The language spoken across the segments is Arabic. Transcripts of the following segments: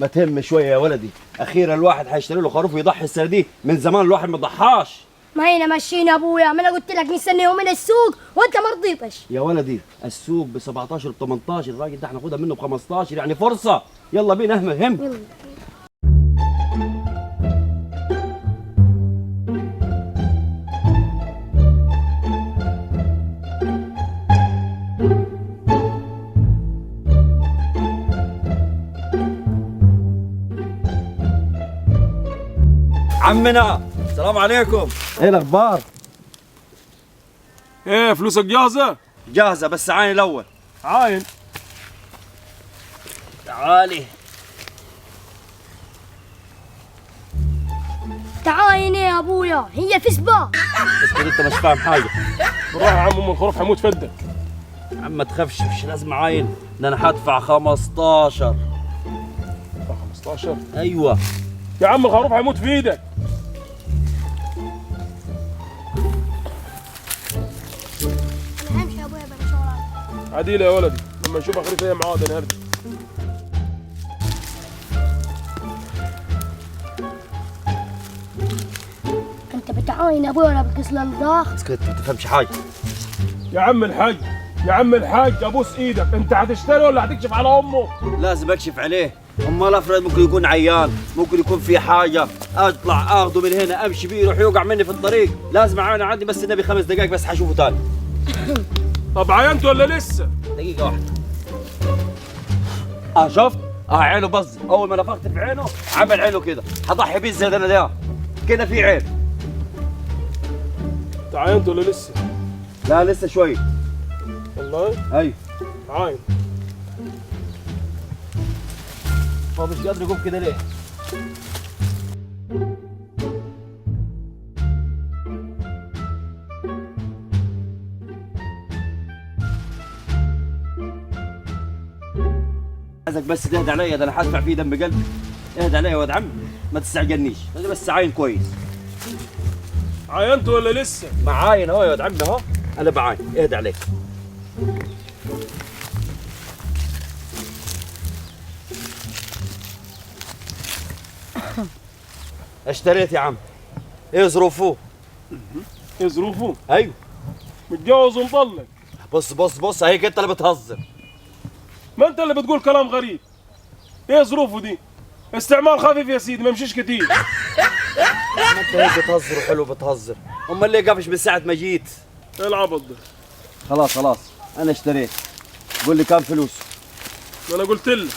ما تهم شويه يا ولدي، اخيرا الواحد هيشتري له خروف ويضحي السنه دي، من زمان الواحد ما ضحاش. ما هينا ماشيين يا ابويا، ما انا قلت لك نستنى يومين السوق وانت ما رضيتش. يا ولدي السوق ب 17 ب 18، الراجل ده هناخدها منه ب 15، يعني فرصه. يلا بينا هم يلا. عمنا السلام عليكم. ايه الاخبار؟ ايه فلوسك جاهزة؟ جاهزه بس عاين الاول. عاين. تعالي. تعاين يا ابويا، هي في سباق. اسكت انت مش فاهم حاجه. بالراحة يا عم، ام الخروف حيموت فدك. عم ما تخافش، مش لازم عاين، ده انا هدفع 15. 15؟ ايوه يا عم الخروف حيموت في ايدك. انا همشي يا ابويا بقى شغل. عديلة يا ولدي، لما نشوف اخرتها ايه معاد انا هرجع. انت بتعاين يا ابويا ولا بتكسل الضغط؟ اسكت ما تفهمش حاجه. يا عم الحاج، يا عم الحاج ابوس ايدك، انت هتشتري ولا هتكشف على امه؟ لازم اكشف عليه، امال افرض ممكن يكون عيان، ممكن يكون في حاجه، اطلع اخده من هنا امشي بيه يروح يوقع مني في الطريق، لازم اعاين عندي بس النبي 5 دقائق بس حشوفه تاني. طب عينت ولا لسه؟ دقيقه واحده. شفت؟ عينه بز، اول ما نفخت في عينه عمل عينه كده، هضحي بيه زي ده كده في عين. انت عينت ولا لسه؟ لا لسه شوي. والله؟ ايوه. عاين. هو مش قادر يقوم كده ليه؟ عايزك بس تهدى عليا، ده انا هدفع فيه دم قلبي. اهدى عليا يا واد عم، ما تستعجلنيش، انا بس عاين كويس. عينت ولا لسه؟ معاين اهو يا واد عم اهو، انا بعاين، اهدى عليك. اشتريت يا عم. ايه ظروفه؟ ايه ظروفه؟ ايوه. متجوز ومطلق. بص هيك انت اللي بتهزر. ما انت اللي بتقول كلام غريب. ايه ظروفه دي؟ استعمال خفيف يا سيدي، ما يمشيش كتير. ما انت هيك بتهزر وحلو بتهزر، امال ليه قافش من ساعه ما جيت؟ ايه العبط ده؟ خلاص انا اشتريت. قول لي كام فلوسه؟ انا قلت لك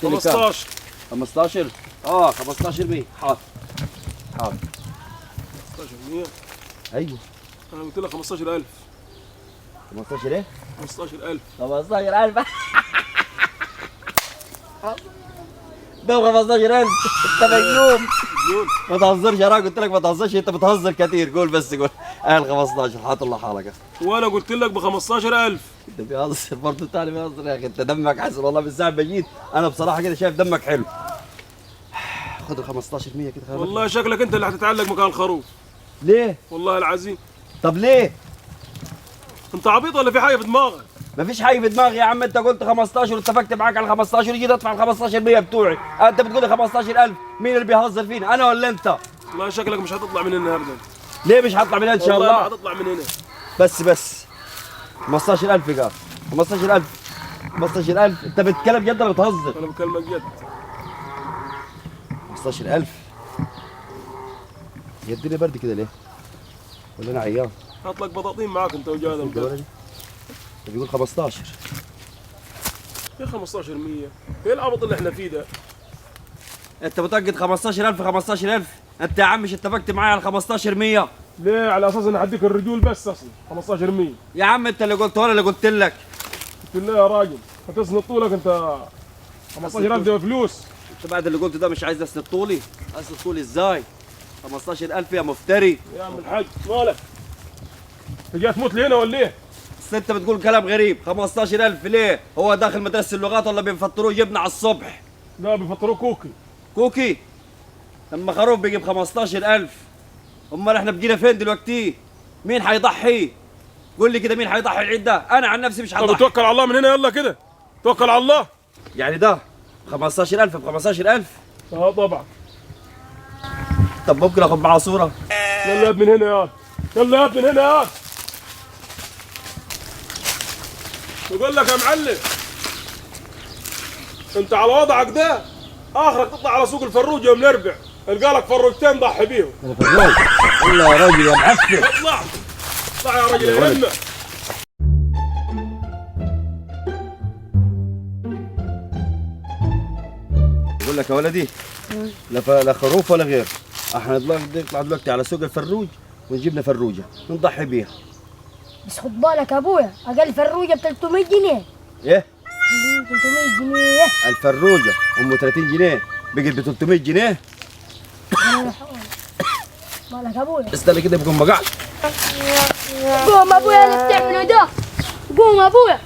15. 15؟ 15 حاضر. 15%. ايوه. انا قلت لك 15,000. 15 ايه؟ 15,000. 15,000 ده 15,000 انت مجنون. ما تهزرش يا راجل، قلت لك ما تهزرش، انت بتهزر كتير. قول بس قول. قال 15 حاط الله حالك. وانا قلت لك ب 15,000. انت بيهزر برضه تاني بيهزر يا اخي، انت دمك حسن والله من ساعه ما جيت، انا بصراحه كده شايف دمك حلو. خد ال 15% كده خلي بالك. والله شكلك انت اللي هتتعلق مكان الخروف. ليه؟ والله العظيم. طب ليه؟ انت عبيط ولا في حاجه في دماغك؟ مفيش حاجه في دماغي يا عم، انت قلت 15 واتفقت معاك على 15 وجيت ادفع ال 15% بتوعي، انت بتقول لي 15,000، مين اللي بيهزر فينا انا ولا انت؟ والله شكلك مش هتطلع من النهارده. ليه مش هطلع من هنا ان شاء والله ما الله؟ هتطلع من هنا. بس 15,000 قال 15,000 15,000 انت بتتكلم جد ولا بتهزر؟ انا بكلمك جد. 15,000 يديني برد كده ليه؟ ولا انا عيان؟ هات لك بطاطين معاك انت وجاد ده بيقول 15. ايه 15%؟ ايه العبط اللي احنا فيه ده؟ انت متأكد 15,000 15,000؟ انت يا عم مش اتفقت معايا على 15%؟ ليه؟ على اساس اني هديك الرجول بس اصلا 15%. يا عم انت اللي قلت وانا اللي قلت لك. قلت له يا راجل هتسند طولك انت. 15,000 دي فلوس. انت بعد اللي قلته ده مش عايز اسند طولي؟ اسند طولي ازاي؟ 15,000 يا مفتري. يا عم الحاج مالك؟ انت جاي تموت لي هنا ولا ايه؟ بس انت بتقول كلام غريب. 15,000 ليه؟ هو داخل مدرسة اللغات ولا بيفطروه جبنة على الصبح؟ لا بيفطروه كوكي. كوكي؟ لما خروف بيجي ب 15,000، امال احنا بقينا فين دلوقتي؟ مين حيضحي؟ قول لي كده مين حيضحي العيد ده؟ انا عن نفسي مش طب حضحي. توكل على الله من هنا، يلا كده توكل على الله. يعني ده 15,000 ب 15,000. اه طبعا. طب ممكن اخد معاه صورة؟ يلا يا ابن هنا يا يلا يا ابن هنا يا بقول لك يا معلم، انت على وضعك ده اخرك تطلع على سوق الفروج يوم الاربع، القى لك فروجتين ضحي بيهم. والله يا راجل يا معفن. اطلع اطلع يا راجل يا يمه. بقول لك يا ولدي، لا خروف ولا غير، احنا نطلع دلوقتي على سوق الفروج ونجيب لنا فروجه نضحي بيها. بس خد بالك يا ابويا، اقل فروجه ب 300 جنيه. ايه؟ 300 جنيه. الفروجه ام 30 جنيه بقت ب 300 جنيه. مالك يا ابويا؟ استنى كده بكون بقعد. قوم ابويا اللي بتعمله ده، قوم ابويا.